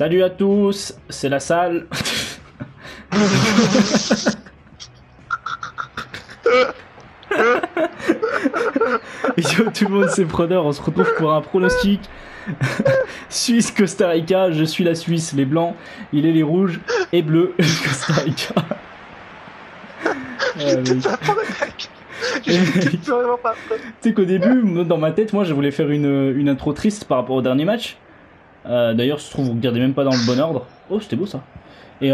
Salut à tous, c'est la salle. Yo tout le monde, c'est Preneur, on se retrouve pour un pronostic. Suisse-Costa Rica, je suis la Suisse, les blancs, il est les rouges et bleus, Costa Rica. Tu sais qu'au début, dans ma tête, moi je voulais faire une intro triste par rapport au dernier match. D'ailleurs, je trouve que vous regardez même pas dans le bon ordre. Oh, c'était beau ça. Et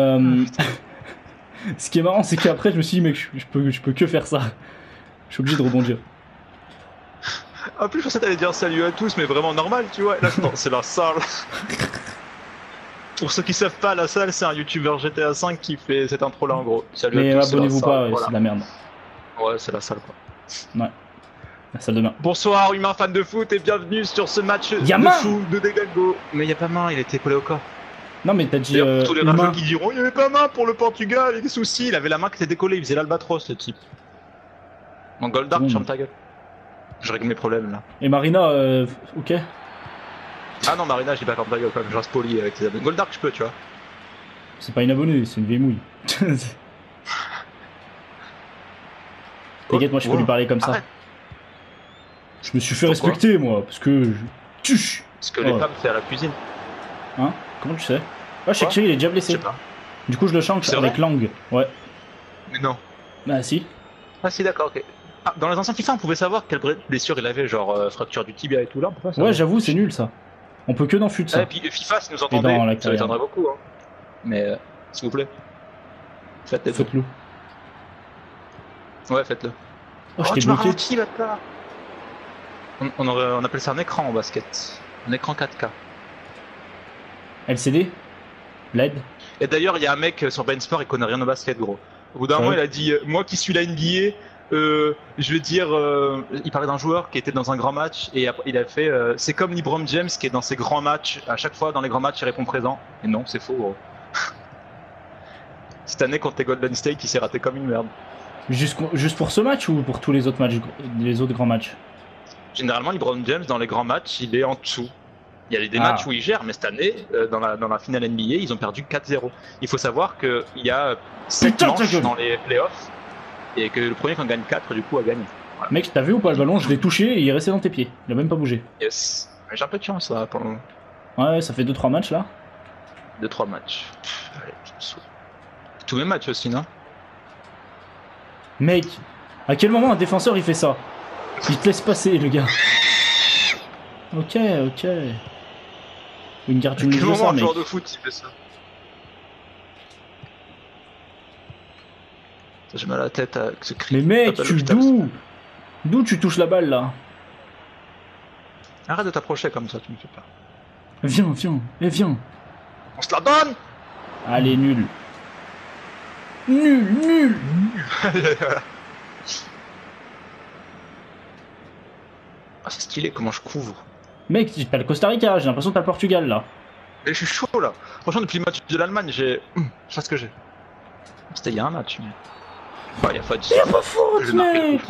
ce qui est marrant, c'est qu'après, je me suis dit, mec, je peux que faire ça. Je suis obligé de rebondir. En plus, je pensais que t'allais dire salut à tous, mais vraiment normal, tu vois. Là, c'est la salle. Pour ceux qui savent pas, la salle, c'est un youtubeur GTA 5 qui fait cette intro là en gros. Salut Mais à tous. abonnez-vous pas, ouais, voilà. c'est de la merde. Ouais, c'est la salle quoi. Ouais. La salle de bain. Bonsoir, humains fans de foot, et bienvenue sur ce match de fou de Degalgo. Mais y a pas main, il était collé au corps. Non, mais t'as dit. Pour tous les rageux qui diront, il y avait pas main pour le Portugal, il y a des soucis. Il avait la main qui était décollée, il faisait l'albatros, le type. Mon Goldark, ferme ta gueule. Je règle mes problèmes là. Et Marina, ok. Ah non, Marina, je dis pas ferme ta gueule quand même, je reste poli avec tes abonnés. Goldark, je peux, tu vois. C'est pas une abonnée, c'est une vieille mouille. T'inquiète, moi je peux lui parler comme ça. Arrête. Je me suis fait respecter, moi, parce que. Parce que les femmes, c'est à la cuisine. Hein? Comment tu sais? Ah, Shakiri, il est déjà blessé. Je sais pas. Du coup, je le chante avec langue. Ouais. Mais non. Bah, si. Ah, si, d'accord, ok. Ah, dans les anciens FIFA, on pouvait savoir quelle blessure il avait, genre fracture du tibia et tout là. Ouais, j'avoue, c'est nul ça. On peut que dans FUT ça. Et puis FIFA, si nous entendez, ça m'étonnerait beaucoup. Hein. Mais s'il vous plaît, faites-le. Faites-le. Ouais, faites-le. Oh, je t'ai bloqué. Ralenti, bâtard. On appelle ça un écran en basket. Un écran 4K. LCD? LED? Et d'ailleurs, il y a un mec sur BainSport, il connaît rien au basket, gros. Au bout d'un moment, il a dit moi qui suis la NBA, je veux dire, il parlait d'un joueur qui était dans un grand match et il a fait c'est comme LeBron James qui est dans ses grands matchs, à chaque fois dans les grands matchs il répond présent. Et non, c'est faux, gros. Cette année contre les Golden State, il s'est raté comme une merde. Juste pour ce match ou pour tous les autres matchs, les autres grands matchs? Généralement, LeBron James dans les grands matchs, il est en dessous. Il y a des matchs où il gère, mais cette année, dans la finale NBA, ils ont perdu 4-0. Il faut savoir qu'il y a 7 manches dans les playoffs et que le premier qui en gagne 4, du coup, a gagné. Voilà. Mec, t'as vu ou pas le ballon? Je l'ai touché et il est resté dans tes pieds. Il a même pas bougé. Yes. J'ai un peu de chance là pour le moment. Ouais, ça fait 2-3 matchs là. 2-3 matchs. Allez, je me saoule. Tous mes matchs aussi, non? Mec, à quel moment un défenseur il fait ça? Il te laisse passer, le gars. Ok. Une garde du milieu, ça, un mec. joueur de foot il fait ça. J'ai mal à la tête avec ce cri. Mais mec, d'où tu touches la balle là? Arrête de t'approcher comme ça, tu me fais peur. Viens. On se la donne. Allez, nul. Nul. Ah, c'est stylé comment je couvre. Mec, t'as le Costa Rica, j'ai l'impression que t'as le Portugal là. Mais je suis chaud là. Franchement, depuis le match de l'Allemagne, je sais ce que j'ai. C'était il y a un match. Mais... Oh, il y a faute. Y'a pas faute, mec.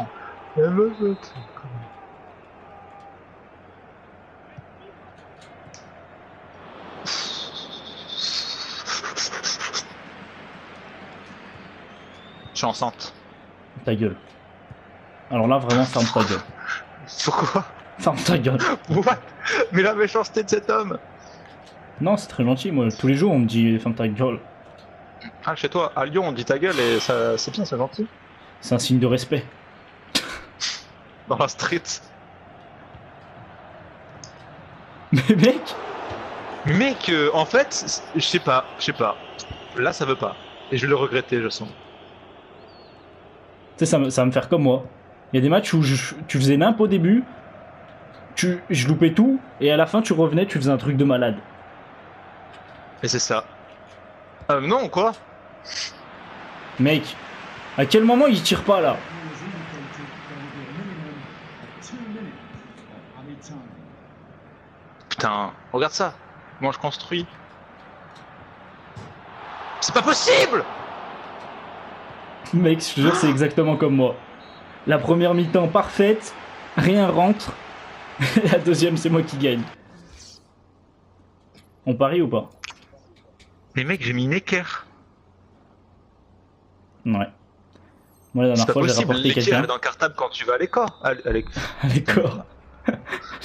Je suis enceinte. Ta gueule. Alors là, vraiment, ferme ta gueule. Pourquoi? Ferme ta gueule. What? Mais la méchanceté de cet homme. Non, c'est très gentil, moi. Tous les jours, on me dit ferme ta gueule. Ah, chez toi, à Lyon, on dit ta gueule et ça, c'est bien, c'est gentil. C'est un signe de respect. Dans la street. Mais mec. Mec, en fait, je sais pas. Là, ça veut pas. Et je vais le regretter, je sens. Tu sais, ça va me faire comme moi. Il y a des matchs où tu faisais n'importe au début, je loupais tout, et à la fin, tu revenais, tu faisais un truc de malade. Et c'est ça. Non, quoi? Mec, à quel moment il tire pas là? Putain, regarde ça. Comment je construis. C'est pas possible! Mec, je te jure, c'est exactement comme moi. La première mi-temps parfaite, rien rentre. La deuxième, c'est moi qui gagne. On parie ou pas? Mais mec, j'ai mis Necker. Ouais. Moi, la dernière fois, j'ai rapporté quelqu'un. Dans le cartable quand tu vas à l'école. À l'école.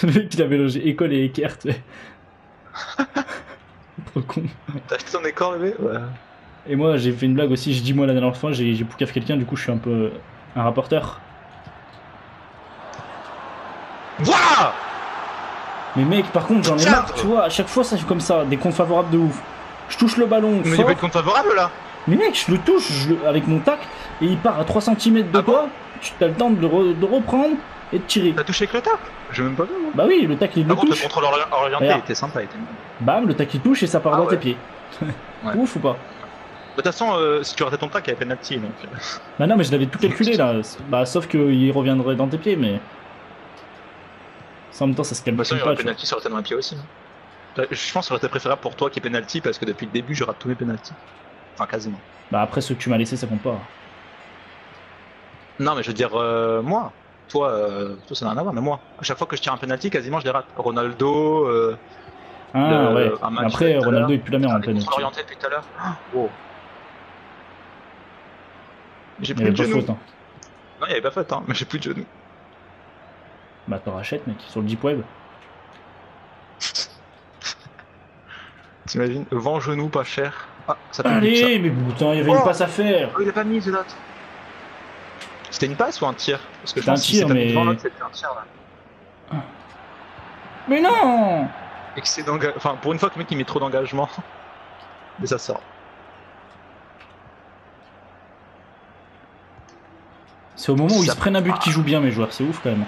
Le mec, il avait logé école et équerre, tu sais. Trop con. T'as acheté ton école, bébé? Ouais. Et moi, j'ai fait une blague aussi. J'ai dit, moi, la dernière fois, j'ai poucave quelqu'un, du coup, je suis un peu un rapporteur. Wouah! Mais mec, par contre, j'en ai marre, tu vois, à chaque fois, ça fait comme ça, des comptes favorables de ouf. Je touche le ballon. Mais il y a pas de compte favorable là. Mais mec, je le touche avec mon tac et il part à 3 cm de toi. Tu as le temps de reprendre et de tirer. T'as touché avec le tac? J'ai même pas vu. Bah oui, le tac il le touche. Le contrôle orienté était sympa. Bam, le tac il touche et ça part dans tes pieds. Ouais. Ouf ou pas? De toute façon, si tu ratais ton tac, il y avait penalty donc. Bah non, mais je l'avais tout calculé là. Bah sauf qu'il reviendrait dans tes pieds, mais. Ça, en même temps, ça se calme pas. Il y aurait penalty, ça aurait été dans les pieds aussi. Je pense que ça aurait été préférable pour toi qu'il y ait penalty parce que depuis le début, je rate tous mes penalty. Enfin, quasiment. Bah après, ceux que tu m'as laissé, ça compte pas. Non, mais je veux dire, moi. Toi, ça n'a rien à voir, mais moi. À chaque fois que je tire un penalty, quasiment, je les rate. Ronaldo. Ouais. Après, Ronaldo est plus la merde en penalty. Orienté depuis tout à l'heure. Wow. J'ai plus de genou. Faute, hein. Non, il n'y avait pas faute, hein, mais j'ai plus de genou. Bah t'en rachètes, mec, sur le deep web. T'imagines, vent genou pas cher. Ah, ça allez, mais putain, il y avait une passe à faire. Oh, il a pas mis, l'autre. C'était une passe ou un tir? Parce que je pense que c'était un tir là. Mais non! Excès d'engagement. Enfin, pour une fois que le mec il met trop d'engagement. Mais ça sort. C'est au moment où ils se prennent un but qu'ils jouent bien, mes joueurs, c'est ouf quand même.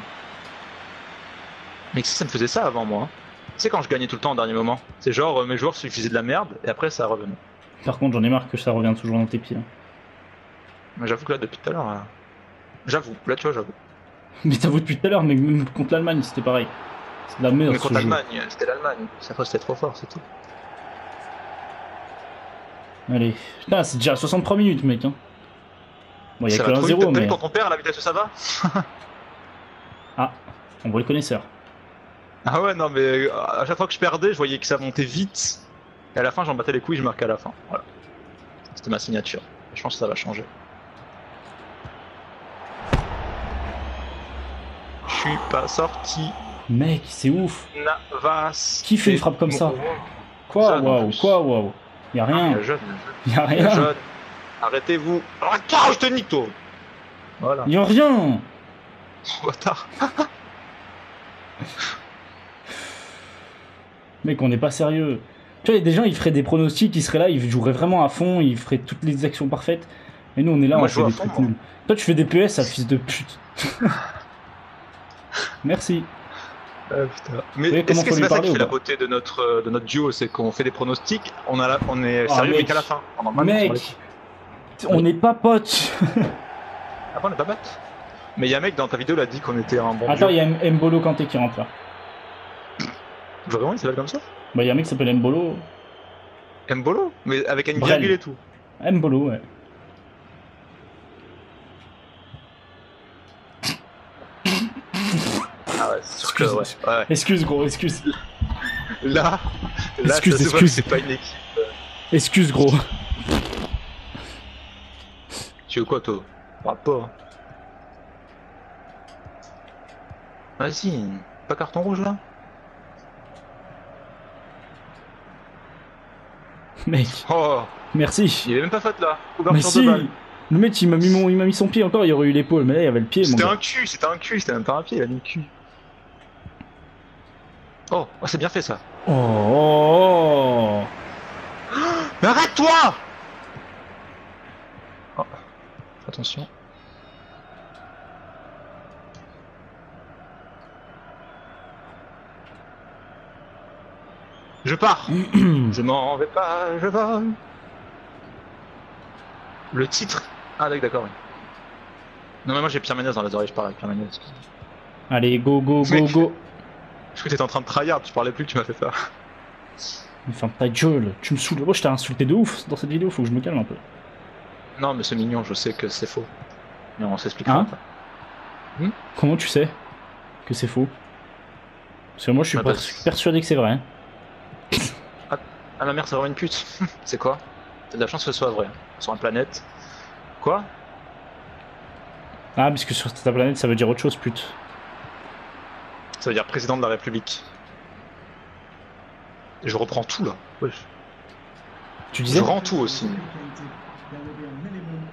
Mais ça me faisait ça avant moi. Tu sais, quand je gagnais tout le temps au dernier moment, c'est genre mes joueurs suffisaient de la merde et après ça revenait. Par contre, j'en ai marre que ça revient toujours dans tes pieds. Mais j'avoue que là, depuis tout à l'heure, là... J'avoue, là tu vois, j'avoue. Mais t'avoues depuis tout à l'heure, mais même contre l'Allemagne, c'était pareil. C'est de la merde. Mais contre l'Allemagne, c'était l'Allemagne. Cette fois, c'était trop fort, c'est tout. Allez, putain, c'est déjà 63 minutes, mec. Hein. Bon, il y a que 1-0, mais. Quand on perd à la vitesse où ça va. Ah, on voit le connaisseur. Ah ouais, non, mais à chaque fois que je perdais, je voyais que ça montait vite. Et à la fin, j'en battais les couilles, je marquais à la fin. Voilà. C'était ma signature. Je pense que ça va changer. Je suis pas sorti. Mec, c'est ouf. Navas. Qui fait une frappe comme ça? Quoi, waouh, quoi, waouh. Y'a rien. Y'a rien. Arrêtez-vous. Attends, je te nique, toi. Voilà. Y'a rien. Bâtard. Mec, on n'est pas sérieux. Tu vois, il y a des gens, ils feraient des pronostics, ils seraient là, ils joueraient vraiment à fond, ils feraient toutes les actions parfaites. Et nous, on est là, on fait des trucs nuls. Toi, tu fais des PS, sale fils de pute. Merci. Putain. Mais est-ce que c'est pas ça qui fait la beauté de notre duo, c'est qu'on fait des pronostics, on est sérieux mais qu'à la fin. Mec, on n'est pas potes. Ah bon, on n'est pas potes? Mais il y a un mec dans ta vidéo, il a dit qu'on était un bon Attends, il y a Mbolo Kanté qui rentre là. Vraiment, il s'appelle comme ça? Bah, il y a un mec qui s'appelle Mbolo. Mbolo? Mais avec une virgule et tout. Mbolo, ouais. Ah ouais, c'est sûr que ouais. Excuse, gros, excuse. Là, excuse. C'est pas une équipe. Excuse, gros. Tu veux quoi, toi? Parle pas. Vas-y, pas carton rouge là? Mec. Oh. Merci. Il avait même pas faute là. Mais si. Le mec il m'a mis son pied encore, il y aurait eu l'épaule, mais là il y avait le pied. C'était un cul, c'était même pas un pied, il a mis le cul. Oh, c'est bien fait ça. Oh. Mais arrête-toi! Oh. Attention. Je pars. Je m'en vais pas, je vole. Le titre. Ah d'accord, oui. Non mais moi j'ai Pierre Ménez dans les oreilles, je parle avec Pierre Ménez. Allez, go. Je crois que t'étais en train de tryhard, tu parlais plus, tu m'as fait peur. Mais ferme ta gueule, tu me saoules. Moi je t'ai insulté de ouf dans cette vidéo, faut que je me calme un peu. Non mais c'est mignon, je sais que c'est faux. Mais on s'expliquera. Hein Comment tu sais que c'est faux? Parce que moi je suis persuadé que c'est vrai. Ah, ma mère, c'est vraiment une pute. C'est quoi? T'as de la chance que ce soit vrai. Sur une planète. Quoi? Ah, parce que sur ta planète, ça veut dire autre chose, pute. Ça veut dire président de la République. Et je reprends tout, là. Wesh. Tu disais? Je rends tout aussi.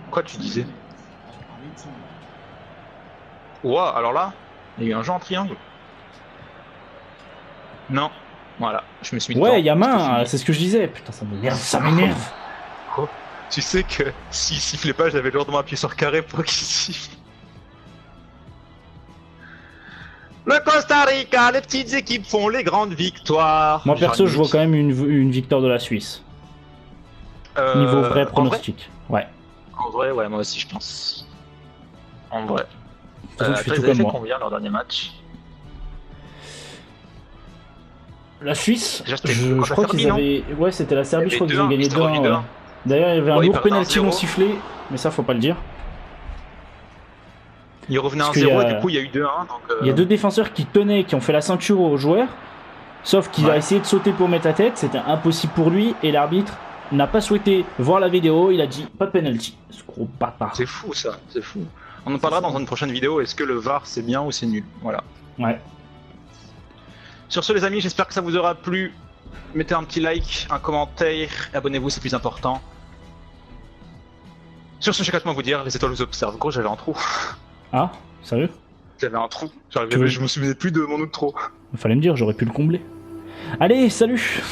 Quoi tu disais? Ouah, alors là, il y a eu un jeu en triangle. Non. Voilà, je me suis mis Ouais, dedans. il y a main, c'est ce que je disais. Putain, ça m'énerve, ça m'énerve. Oh. Tu sais que s'il sifflait pas, j'avais lourdement appuyé sur carré pour qu'il siffle. Le Costa Rica, les petites équipes font les grandes victoires. Moi perso, je vois quand même une victoire de la Suisse. Niveau vrai pronostic. Ouais. En vrai, ouais, moi aussi je pense. En vrai. De toute façon, tu fais tout comme moi. Combien leur dernier match? La Suisse, je crois qu'ils avaient... Ouais, c'était la Serbie, je crois qu'ils ont gagné 2-1. Ouais. D'ailleurs, il y avait un lourd penalty non sifflé, mais ça, faut pas le dire. Il revenait 1-0 et du coup, il y a eu 2-1. Il y a deux défenseurs qui tenaient, qui ont fait la ceinture aux joueurs, sauf qu'il a essayé de sauter pour mettre la tête, c'était impossible pour lui, et l'arbitre n'a pas souhaité voir la vidéo, il a dit pas de penalty. Ce gros bâtard. C'est fou ça, c'est fou. On en parlera dans une prochaine vidéo, est-ce que le VAR c'est bien ou c'est nul? Voilà. Ouais. Sur ce les amis, j'espère que ça vous aura plu. Mettez un petit like, un commentaire, abonnez-vous, c'est plus important. Sur ce, j'ai qu'à vous dire, les étoiles vous observent. Gros, j'avais un trou. Ah, sérieux? J'avais un trou. Je me souvenais plus de mon autre trou. Il fallait me dire, j'aurais pu le combler. Allez, salut.